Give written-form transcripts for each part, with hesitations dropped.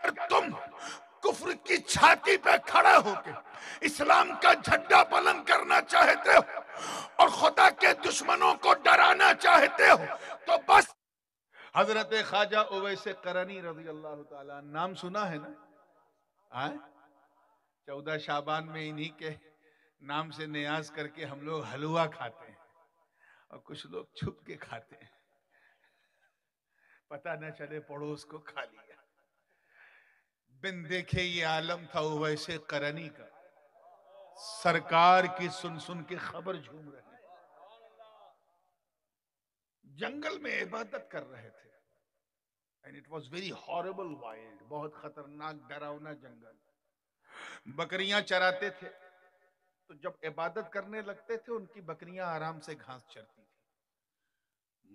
अगर तुम कुफ्र की छाती पे खड़े होके इस्लाम का झंडा बुलंद करना चाहते हो और खुदा के दुश्मनों को डराना चाहते हो तो बस। हजरत ख्वाजा उवैस करनी रज़ी अल्लाह ताला, नाम सुना है ना? 14 शाबान में इन्हीं के नाम से नियाज करके हम लोग हलवा खाते हैं और कुछ लोग छुप के खाते हैं, पता न चले पड़ोस को खा लिया। बिन देखे ये आलम था उवैसे करनी का, सरकार की सुन सुन के खबर झूम रहे हैं। जंगल में इबादत कर रहे थे and it was very horrible wild, बहुत खतरनाक डरावना जंगल। बकरियां चराते थे, तो जब इबादत करने लगते थे उनकी बकरियां आराम से घास चरती थी।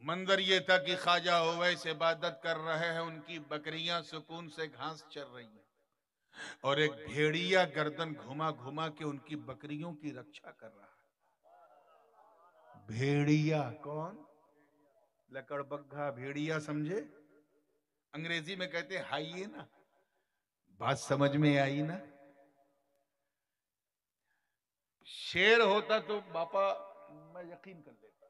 मंजर ये था कि ख्वाजा उवैस इबादत कर रहे हैं, उनकी बकरियां सुकून से घास चर रही हैं और एक भेड़िया गर्दन घुमा घुमा के उनकी बकरियों की रक्षा कर रहा है। भेड़िया कौन? लकड़बग्घा भेड़िया, समझे? अंग्रेजी में कहते हैं हाइएना। बात समझ में आई ना? शेर होता तो बापा मैं यकीन कर लेता,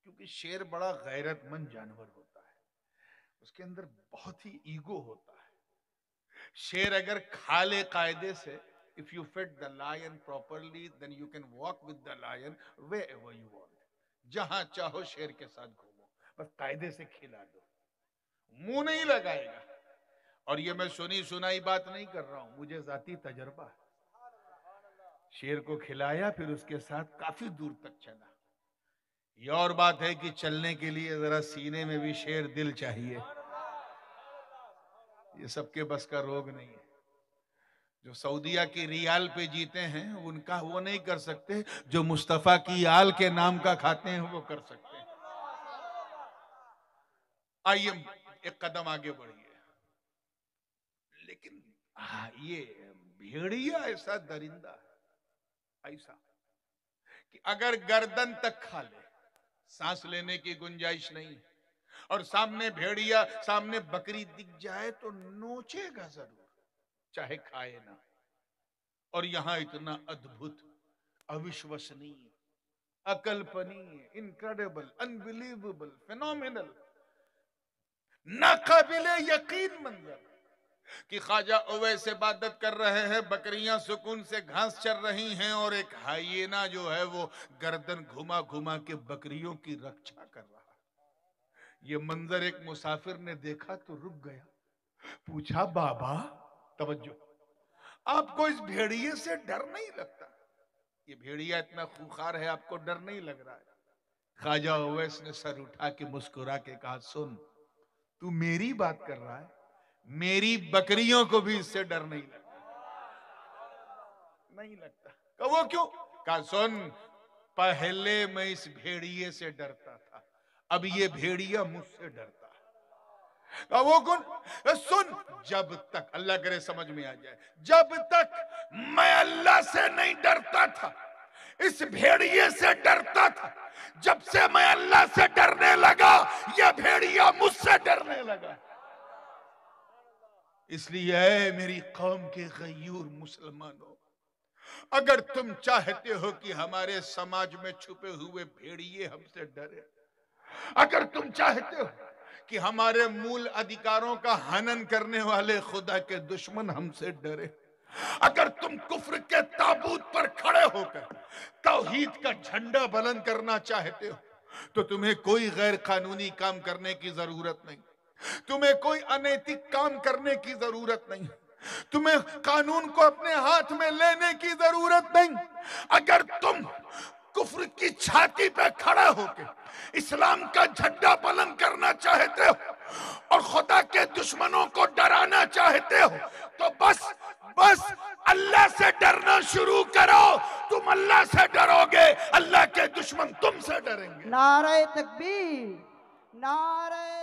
क्योंकि शेर बड़ा गैरतमंद जानवर होता है, उसके अंदर बहुत ही ईगो होता है। शेर अगर खा ले कायदे से, if you fit the lion properly then you can walk with the lion wherever you want. जहां चाहो शेर के साथ घूमो, बस कायदे से खिला दो, मुंह नहीं लगाएगा। और ये मैं सुनी सुनाई बात नहीं कर रहा हूं, मुझे जाती तजर्बा है। शेर को खिलाया, फिर उसके साथ काफी दूर तक चला। ये और बात है कि चलने के लिए जरा सीने में भी शेर दिल चाहिए, ये सबके बस का रोग नहीं है। जो सऊदिया की रियाल पे जीते हैं उनका वो नहीं कर सकते, जो मुस्तफा की आल के नाम का खाते हैं वो कर सकते हैं। आइए एक कदम आगे बढ़िए। लेकिन ये भेड़िया ऐसा दरिंदा है, ऐसा कि अगर गर्दन तक खा ले, सांस लेने की गुंजाइश नहीं, और सामने भेड़िया, सामने बकरी दिख जाए तो नोचेगा जरूर, चाहे खाए ना। और यहां इतना अद्भुत, अविश्वसनीय, अकल्पनीय, इनक्रेडिबल, अनबिलीवेबल, फिनोमिनल, नाकाबिले यकीन मंजर कि ख्वाजा उवैस इबादत कर रहे हैं, बकरियां सुकून से घास चर रही हैं और एक हाइएना जो है वो गर्दन घुमा घुमा के बकरियों की रक्षा कर रहा है। ये मंजर एक मुसाफिर ने देखा तो रुक गया, पूछा बाबा तवज्जो, आपको इस भेड़िए से डर नहीं लगता? ये भेड़िया इतना खूंखार है, आपको डर नहीं लग रहा है? ख्वाजा उवैस ने सर उठा के मुस्कुरा के कहा, सुन, तू मेरी बात कर रहा है, मेरी बकरियों को भी इससे डर नहीं लगता। नहीं लगता? कहा वो क्यों? कहा सुन, पहले मैं इस भेड़िए से डरता था, अब ये भेड़िया मुझसे डरता है। कहा वो कौन? सुन, जब तक, अल्लाह करे समझ में आ जाए, जब तक मैं अल्लाह से नहीं डरता था, इस भेड़िए से डरता था। जब से मैं अल्लाह से डरने लगा, यह भेड़िया मुझसे डरने लगा। इसलिए है मेरी कौम के गयूर मुसलमानों, अगर तुम चाहते हो कि हमारे समाज में छुपे हुए भेड़िए हमसे डरे, अगर तुम चाहते हो कि हमारे मूल अधिकारों का हनन करने वाले खुदा के दुश्मन हमसे डरे, अगर तुम कुफ्र के ताबूत पर खड़े होकर तौहीद का झंडा बुलंद करना चाहते हो, तो तुम्हें कोई गैर कानूनी काम करने की जरूरत नहीं, तुम्हें कोई अनैतिक काम करने की जरूरत नहीं, तुम्हें कानून को अपने हाथ में लेने की जरूरत नहीं। अगर तुम कुफ्र की छाती पे खड़े होकर इस्लाम का झंडा बुलंद करना चाहते हो और खुदा के दुश्मनों को डराना चाहते हो तो बस अल्लाह से डरना शुरू करो। तुम अल्लाह से डरोगे, अल्लाह के दुश्मन तुमसे डरेंगे। नारे तकबीर, नारे